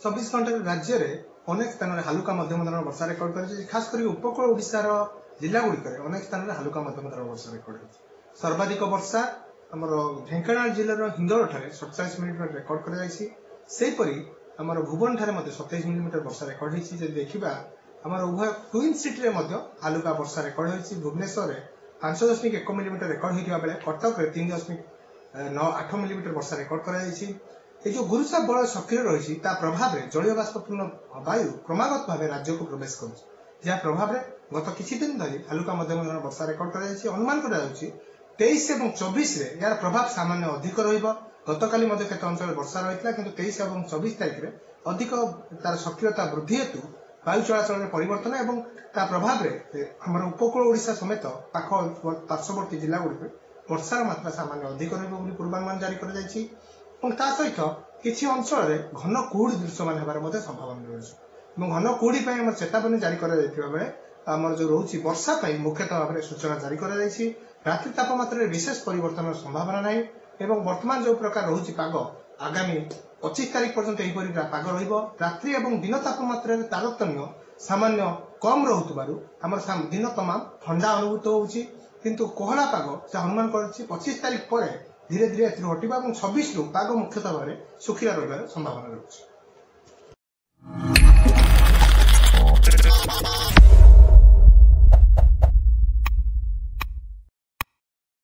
24 घंटा राज्य में अनेक स्थान में हालुका मध्यम धरण वर्षा रेकर्ड कर खास कर उपकूल ओडिशार जिला गुड़िक अनेक स्थान में हालुका मध्यम धरण वर्षा रेकर्ड हो सर्वाधिक वर्षा आम ढेंकानाल जिलार हिंदोल ठारे 47 मिलीमीटर रेकर्ड कर आमर भुवन ठारे 27 मिलीमीटर वर्षा रेकर्ड होती देखा आमर उभय ट्विन सिटी में हालुका वर्षा रेकर्ड होती भुवनेश्वर 5.1 मिलीमीटर रेकर्ड होता बेले कटक 3.8 मिलीमीटर वर्षा रेकर्ड कर जो गुरुचाप बल सक्रिय रही प्रभाव में जलीय बाष्पूर्ण वायु क्रमागत भाव राज्य को प्रवेश कर प्रभाव में गत किसी दिन धरी हालुका मध्यम धरण वर्षा रेकर्ड कर अनुमान कर 23 और 24 यार प्रभाव सामान्य अधिक रतकाली केत अंचल वर्षा रही है 23 और 24 तारिख में अधिक तार सक्रियता वृद्धि हेतु वायु चलाचल में परिवर्तन और प्रभाव में आम उपकूल ओडिशा समेत पाख पार्श्ववर्ती जिला गुड़िक वर्षार मात्रा सामान्य अधिक रही पूर्वानुमान जारी कर सहित किसी अंचल घन कुहुड़ी दृश्यमान होबार संभावना रही घन कुहुड़ी चेतावनी जारी कर आमर जो रोचे वर्षा मुख्यतः भाव में सूचना जारी कर रात्रि तापमात्रा विशेष परिवर्तन संभावना नहीं एवं वर्तमान जो प्रकार रोचे पाग आगामी 25 तारिख पर्यंत पाग रात्रि और दिन तापमात्रा तारतम्य सामान्य कम रोथुबारु आमर दिन तमाम ठंडा अनुभूत होउछि किंतु कोहला पाग से अनुमान कर 25 तारिख पर धीरे धीरे हटिबा और 26 रु पाग मुख्यतः भाव में सुखिला रहिबार संभावना रही।